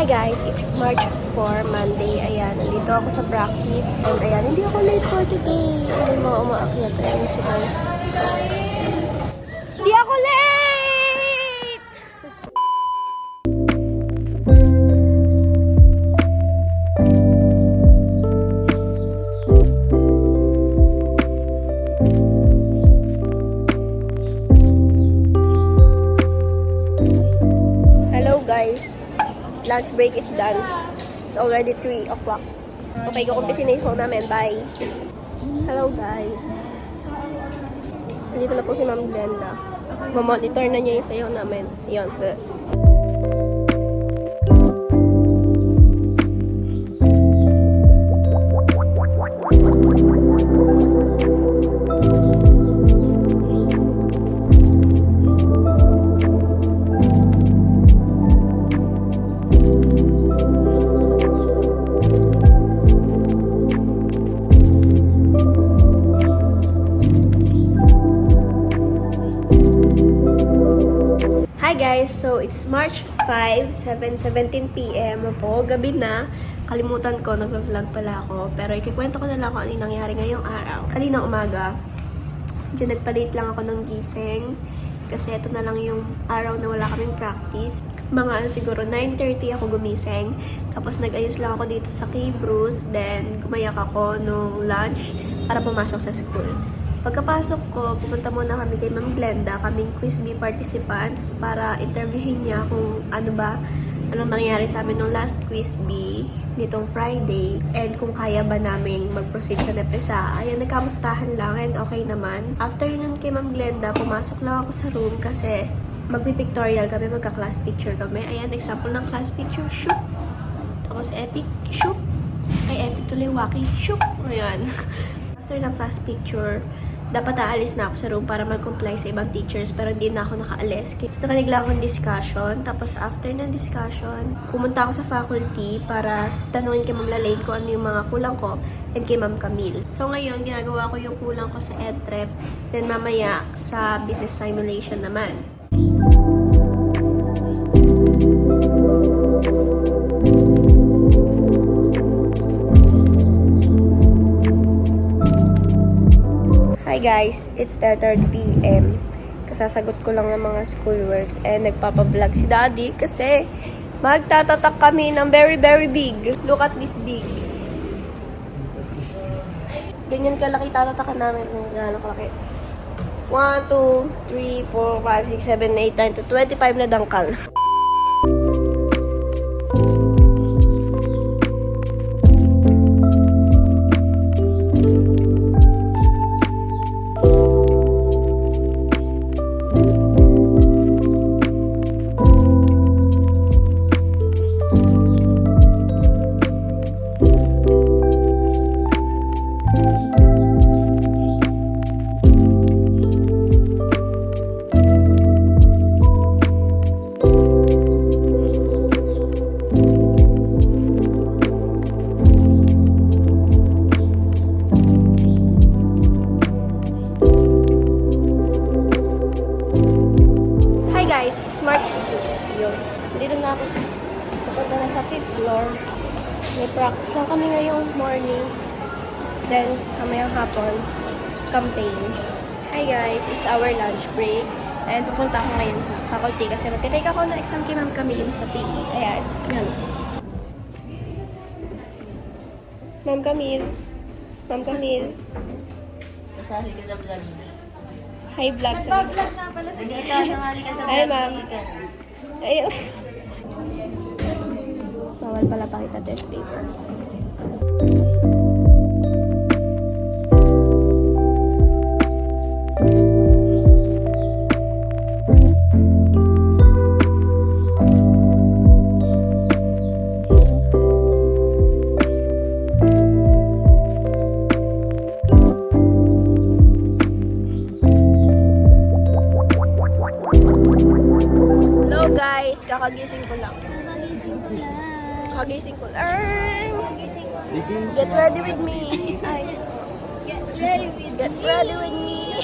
Hi guys, it's March 4, Monday. Ayan, nandito ako sa practice. And ayan, hindi ako late for today. May mga umaakyat. Ayan si Mars. Hindi ako late! Hello guys. Lunch break is done. It's already 3 o'clock. Okay, kukumpisin na yung phone namin. Bye. Hello guys. Dito na po si Ma'am Glenda. Mamonitor na niya yung sayo namin. Yun. Hi guys! So, it's March 5, 7:17 PM po. Gabi na. Kalimutan ko, nag-vlog pala ako. Pero ikikwento ko na lang kung ano yung nangyari ngayong araw. Kaninang umaga, dyan nagpalit lang ako ng gising. Kasi ito na lang yung araw na wala kaming practice. Mga siguro 9:30 ako gumising. Tapos nag-ayos lang ako dito sa K-Bruce. Then, gumayak ako nung lunch para pumasok sa school. Pagkapasok ko, pumunta muna kami kay Ma'am Glenda, kaming Quiz Bee participants, para interviewin niya kung anong nangyari sa amin nung last Quiz Bee nitong Friday, and kung kaya ba naming mag-proceed sa NEPESA. Ayan, nagkamustahan lang and okay naman. After nun kay Ma'am Glenda, pumasok lang ako sa room kasi magpipictorial kami, magka-class picture kami. Ayan, example ng class picture, shoot. Tapos epic, shoot. Ay, epic tuloy, wacky, shoot. Ayan. After ng class picture, dapat aalis na ako sa room para mag-comply sa ibang teachers, pero hindi na ako nakaalis. Nakinig lang akong discussion, tapos after ng discussion, pumunta ako sa faculty para tanungin kay Ma'am Lalaine kung ano yung mga kulang ko and kay Ma'am Camille. So ngayon, ginagawa ko yung kulang ko sa EdPrep, then mamaya sa business simulation naman. Hi guys, it's 10:30 PM. Kasasagot ko lang ng mga schoolworks and nagpapablog si Daddy kasi magtatatak kami ng very very big. Look at this big. Ganyan kalaki tatatakan namin. Gano'n kalaki. 1, 2, 3, 4, 5, 6, 7, 8, 9 to 25 na dangkal. Guys, it's March 6. Yun. Dito na ako pupunta na sa 5th floor. May practice lang kami ngayong morning. Then, kamayang hapon, campaign. Hi guys, it's our lunch break. And pupunta ako ngayon sa faculty kasi magtitake ako ng exam kay Ma'am Camille sa PE. Ayan. Yan. Ma'am Camille. Ma'am Camille. Kasali ka sa vlog. Hi vlog. Nagpa-vlog nga pala si Sige ka, sumali ka sa Hi, vlog. ma'am. Sige ka. Ayun. Bawal pala pakita test paper. Guys, kakagising ko lang. Kagising ko lang. Get ready with me. Ay. Get ready with Get me. ready with me.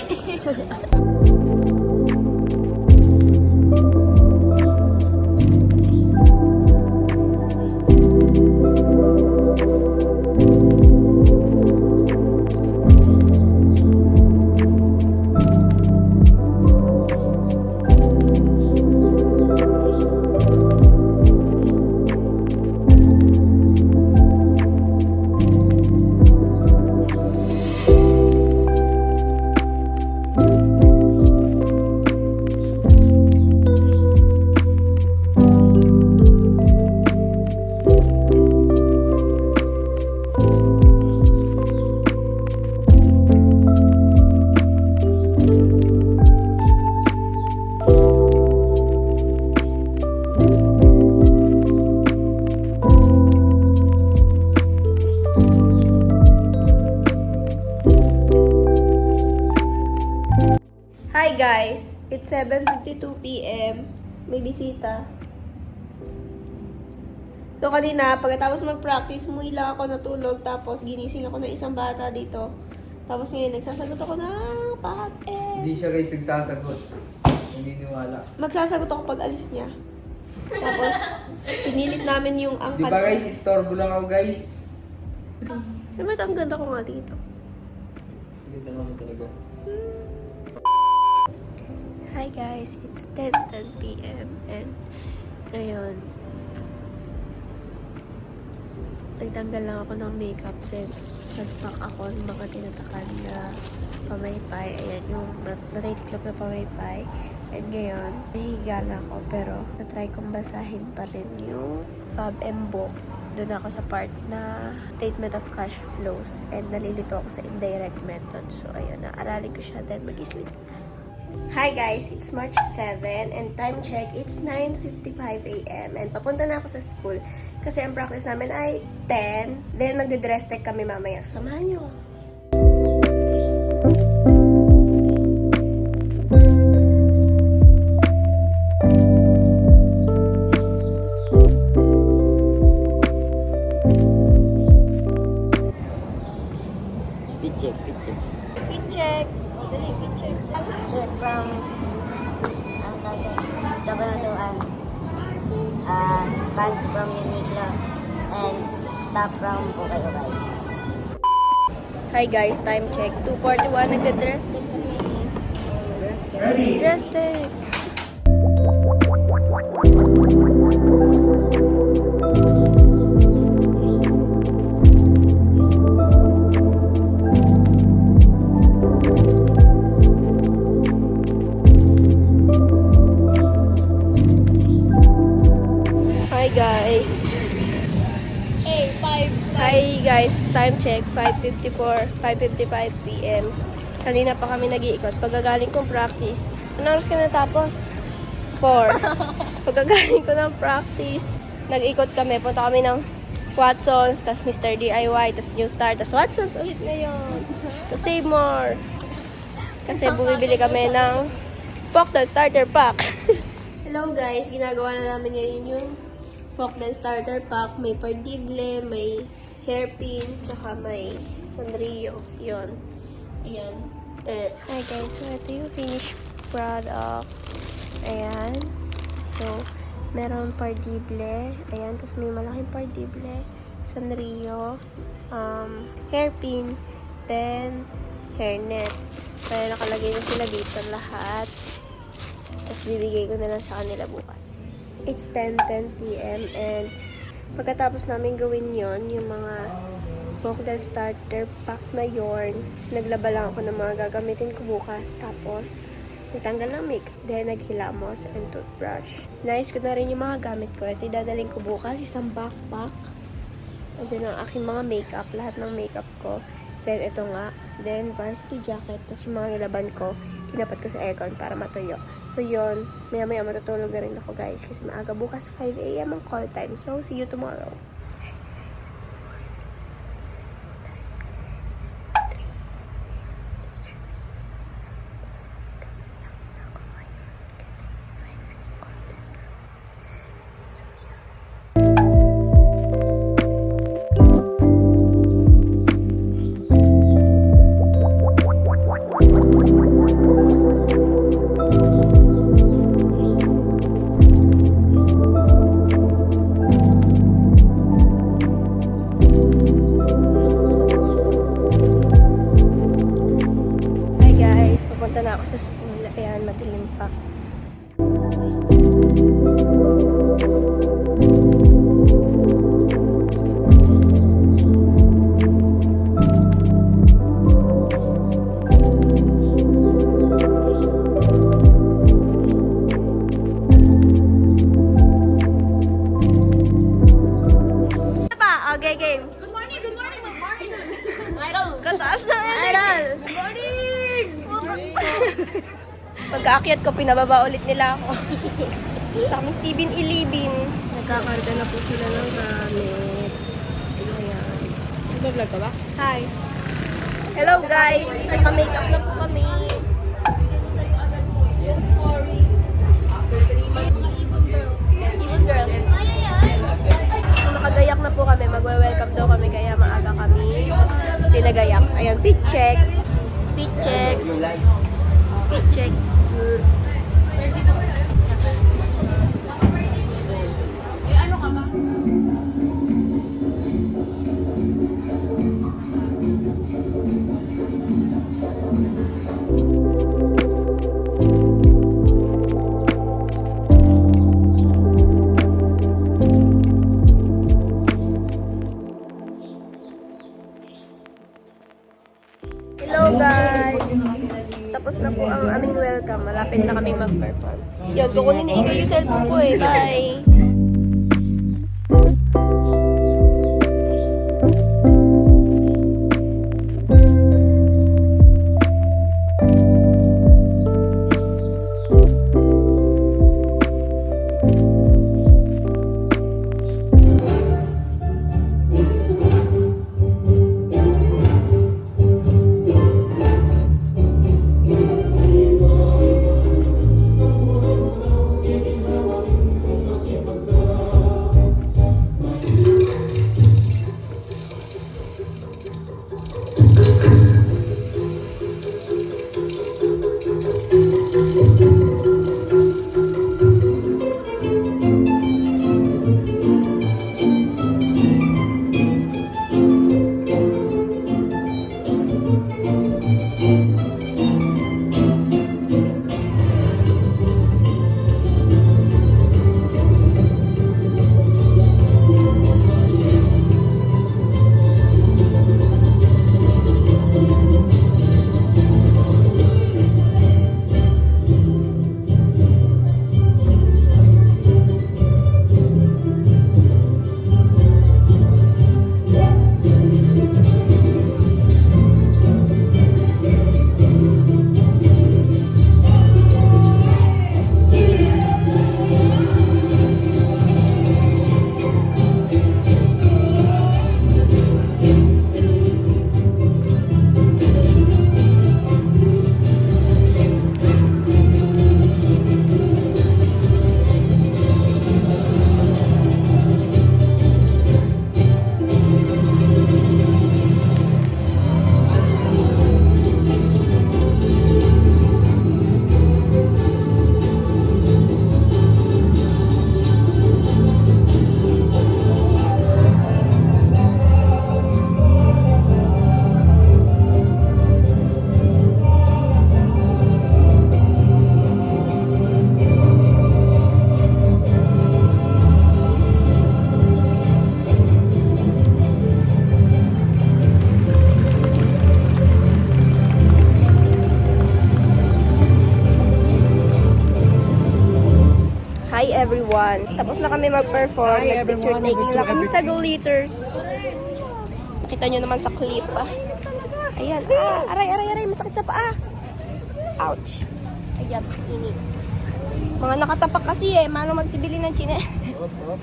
It's 7:52 p.m. May bisita. So, kanina, pagkatapos mag-practice, umuwi lang ako natulog. Tapos, ginising ako ng isang bata dito. Tapos ngayon, nagsasagot ako ng pakit. Hindi siya guys nagsasagot. Hindi niwala. Magsasagot ako pag alis niya. Tapos, pinilit namin yung Di angkat. ba guys, istorbo lang ako guys. Naman, ang ganda ko nga dito. Ganda naman talaga. Hi guys, it's 10 p.m. and ngayon nagtanggal lang ako ng makeup then nagpack ako ng mga tinatakan na pamaypay. Ayan yung na-rate club na pamaypay. And ngayon, nahiga na ako pero natry kong basahin pa rin yung Fab and Book. Doon ako sa part na statement of cash flows and nalilito ako sa indirect method. So ayun, naaralin ko siya then mag-sleep na. Hi guys, it's March 7 and time check, it's 9:55 a.m. and papunta na ako sa school kasi ang practice namin ay 10. Then magde-dress tech kami mamaya. Samahan niyo. Fit check. Fit check. Dali, fit check. She's from Kabanatuan. Pants from Uniqlo and top from Ukay-Ukay. Hi guys, time check. 2:41, nagde-dress tech kami. Dress tech. Hi guys, time check, 5:55 p.m. Kanina pa kami nag-iikot. Pagkagaling kong practice. Anong oras ka natapos? 4. Pagkagaling ko ng practice, nag-ikot kami. Punta kami ng Watsons, tas Mr. DIY, tas New Star, tas Watsons ulit ngayon. To save more. Kasi bumibili kami ng Pokton Starter Pack. Hello guys, ginagawa na namin ngayon yung Pokton Starter Pack. May pardible, may hairpin, tsaka may Sanrio. Yun. Ayan. Hi guys, so ito yung finished product. Ayan. So, meron pardible. Ayan, tapos may malaking pardible. Sanrio. Hairpin. Then, hairnet. Kaya nakalagay na sila dito lahat. Tapos bibigay ko na lang sa kanila bukas. It's 10:10 p.m. and pagkatapos namin gawin yon yung mga Pokton Starter Pack na yorn, naglaba lang ako ng mga gagamitin ko bukas. Tapos, nagtanggal ng makeup. Then, naghilamos and toothbrush. Nice ko na rin yung mga gamit ko. Ito idadaling ko bukas, isang backpack. Andiyan ang aking mga makeup, lahat ng makeup ko. Then, ito nga. Then, varsity jacket. Tapos, yung mga nilaban ko, tinapat ko sa aircon para matuyo. So, yun. Maya-maya matutulog na rin ako, guys. Kasi maaga bukas, 5 a.m. ang call time. So, see you tomorrow. Papunta na ako sa school. Ayan, madilim pa. Okay, game. Good morning, good morning. Idol! Kataas na Idol! Good morning. Pagkaakyat ko, pinababa ulit nila ako. Kami 7-11. Nagkakarga na po sila ng gamit. Ayan. Nag-vlog ka ba? Hi. Hello guys! Naka-makeup na po kami. Ayan, fit check. Fit check. Your lights. Fit check. Hello guys! Tapos na po ang aming welcome. Malapit na kaming mag-perform. Yan, kukunin ni Ika yung cellphone ko eh. Bye! Hi everyone! Tapos na kami mag-perform. Nag-picture taking lang kami sa Glitters. Nakita nyo naman sa clip. Ayan. Aray. Masakit sa paa. Ouch. Ayan. Init. Mga nakatapak kasi eh. Mano magsibili ng chine.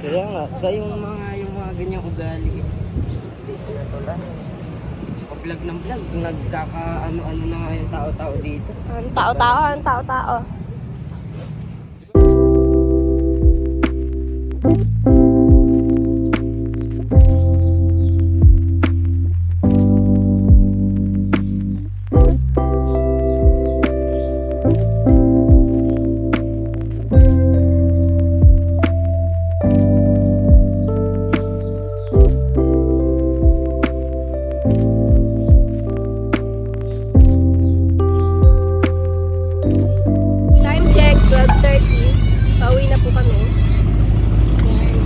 Kaya nga, yung mga ganyang ugali. Ito lang. Vlog ng vlog. Nagkaka-ano-ano na nga yung tao-tao dito. Ang tao-tao. Time check, 12:30. Pauwi na po kami. Yan.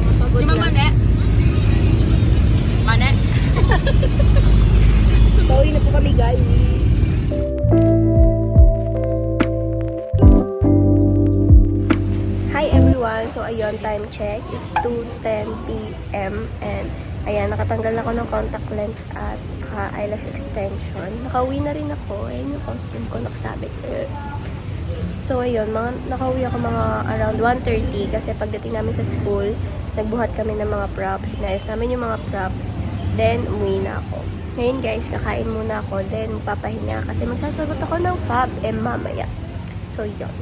Mapagod na. Mane? Pauwi na po kami guys. Hi everyone! So ayun, time check. It's 2:10 p.m. and ayan, nakatanggal ako ng contact lens at eyelash extension. Nakauwi na rin ako. Ayan yung costume ko, nakasabit. So ayun, nakauwi ako mga around 1:30 kasi pagdating namin sa school, nagbuhat kami ng mga props. Sinayos namin yung mga props. Then, umuwi na ako. Ngayon guys, kakain muna ako. Then, papahinga kasi magsasagot ako ng FAB mamaya. So yun.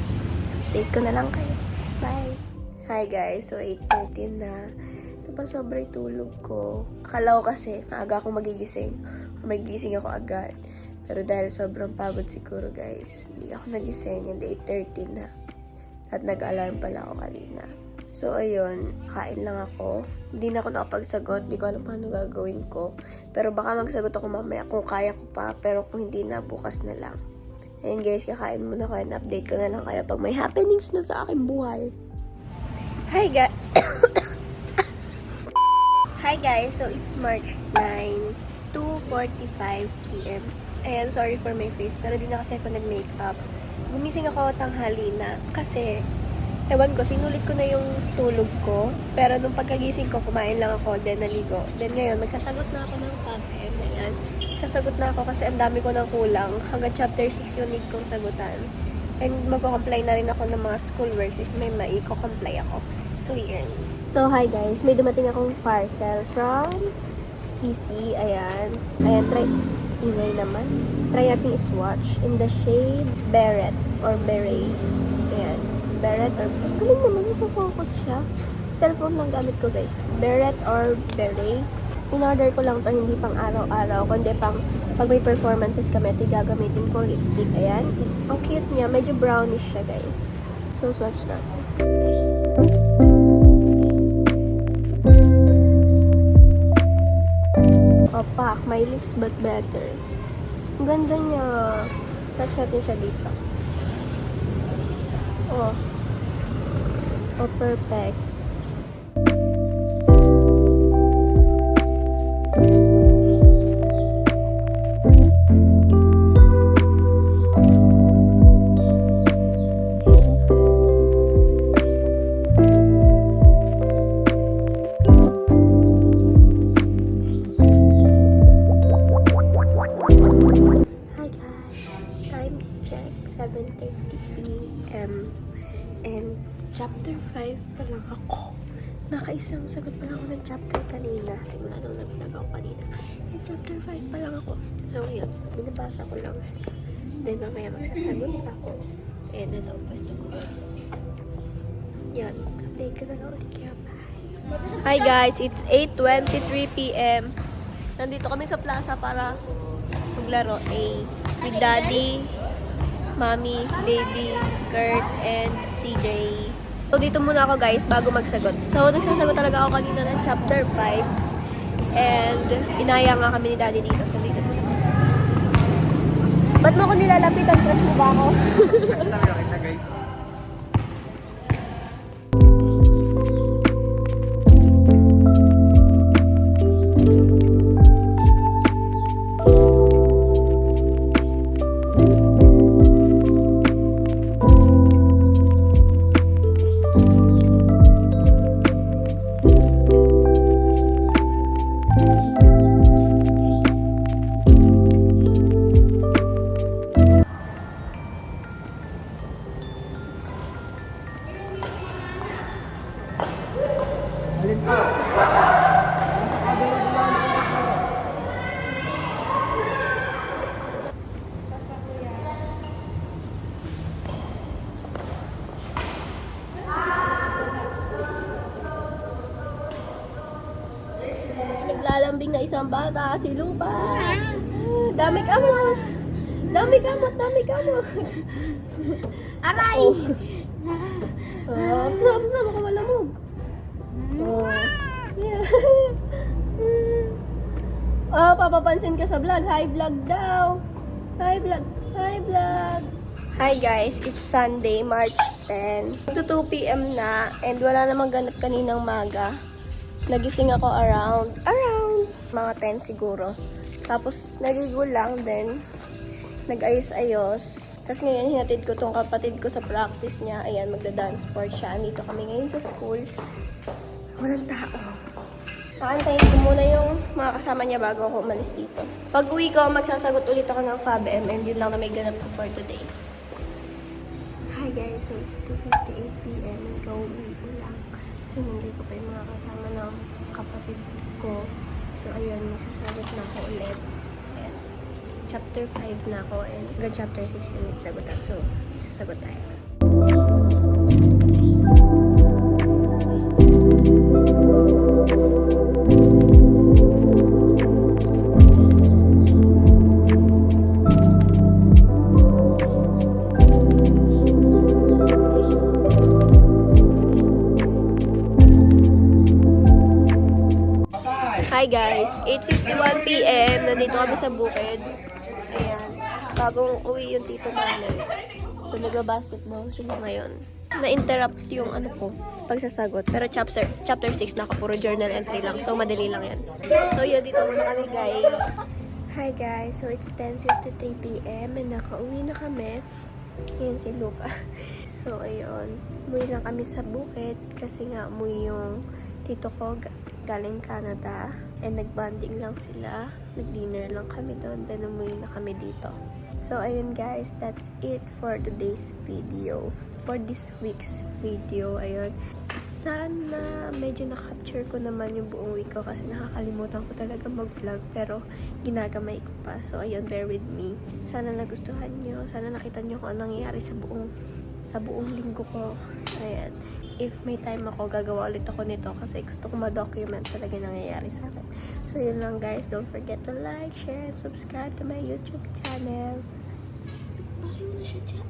Update ko na lang kayo. Bye! Hi guys! So 8:30 na. pa sobra yung tulog ko. Akala ko kasi, maaga akong magigising. Magigising ako agad. Pero dahil sobrang pagod siguro guys, hindi ako nagising and 8:30 na. At nag-alarm pala ako kanina. So ayun, kain lang ako. Hindi na ako nakapagsagot, hindi ko alam paano gagawin ko. Pero baka magsagot ako mamaya kung kaya ko pa, pero kung hindi na, bukas na lang. Ayun guys, kakain muna ko and update ko na lang kayo pag may happenings na sa aking buhay. Hi guys! Hi guys, so it's March 9, 2:45 p.m. Ayan, sorry for my face, pero di na kasi ako nag-makeup. Gumising ako tanghali na kasi, ewan ko, sinulit ko na yung tulog ko. Pero nung pagkagising ko, kumain lang ako, then naligo. Then ngayon, magsasagot na ako ng FABM. Ayan, sasagot na ako kasi ang dami ko ng kulang. Hanggang chapter 6 yung need kong sagutan. And magko-comply na rin ako ng mga schoolworks if may maiko-comply ako. So, yun. So, hi guys. May dumating akong parcel from EC. Ayan. Ayan, ingay naman. Try natin i-swatch in the shade Beret or Beret. Ayan. Beret or... Ang galing naman, focus siya. Cellphone lang gamit ko guys. Beret or Beret. In-order ko lang to, hindi pang araw-araw, kundi pang pag may performances kami, ito gagamitin kong lipstick. Ayan. Ang cute niya. Medyo brownish siya guys. So, swatch natin. Opak. My lips but better. Ang ganda niya. Search natin siya dito. Oh. Oh, perfect. And chapter 5 pa lang ako. Nakaisang sagot pa lang ako ng chapter kanina. Simula nung nag-vlog ako kanina. And chapter 5 pa lang ako. So, yun. Binabasa ko lang siya. Then, mamaya magsasagot ako. And ano, pwesto ko guys. Yan. Update ko na lang ulit kaya. Bye! Hi guys! It's 8:23 p.m. Nandito kami sa plaza para maglaro. With Daddy, Mommy, Baby, Kurt, and CJ. So, dito muna ako guys, bago magsagot. So, nagsasagot talaga ako kanina ng chapter 5. And, inaya nga kami ni Daddy dito. So, dito muna ako. Ba't mo ako nilalapitan? Crush mo ba ako? Kasi talaga kita guys. Naglalambing na isang bata, si Lupa. Dami kamot. Dami kamot, dami kamot. Aray! Oh, basta baka malamog. Oh. Yeah. Oh, papapansin ka sa vlog. Hi vlog daw. Hi vlog. Hi vlog. Hi guys, it's Sunday, March 10. To 2 p.m. na and wala namang ganap kaninang maga. Nagising ako around mga 10 siguro. Tapos nagigo lang then nag-ayos-ayos. Tapos ngayon hinatid ko tong kapatid ko sa practice niya. Ayan, magda-dance sport siya. Andito kami ngayon sa school. Walang tao. Aantayin ko muna yung mga kasama niya bago ako umalis dito. Pag uwi ko, magsasagot ulit ako ng FABM and yun lang na may ganap ko for today. Hi guys, so it's 2:58 p.m. and kauwi ko lang. Kasi nandito ko pa yung mga kasama ng kapatid ko. So ayun, magsasagot na ako ulit. Ayan. Chapter 5 na ako and hanggang chapter 6 yung sagutan. So, sasagot tayo. Hi guys, 8:51 PM. Nandito kami sa bukid. Ayan. Bagong uwi yung tito namin. So, nag-basketball sila ngayon. Na-interrupt yung ano ko, pagsasagot. Pero chapter 6 naka puro journal entry lang. So, madali lang yan. So, yun, dito muna kami guys. Hi guys, so it's 10:53 PM and nakauwi na kami. Ayan si Luca. So, ayun. Umuwi lang kami sa bukid kasi nga umuwi yung tito ko galing Canada. And nag-bonding lang sila. Nag-dinner lang kami doon. Then umuwi na kami dito. So, ayun guys. That's it for today's video. For this week's video. Ayun. Sana medyo na-capture ko naman yung buong week ko kasi nakakalimutan ko talaga mag-vlog. Pero ginagamay ko pa. So, ayun. Bear with me. Sana nagustuhan nyo. Sana nakita nyo kung anong nangyayari sa buong linggo ko. Ayan. If may time ako, gagawa ulit ako nito kasi gusto ko ma-document talaga yung nangyayari sa akin. So, yun lang guys. Don't forget to like, share, and subscribe to my YouTube channel. Bali mo na siya dyan.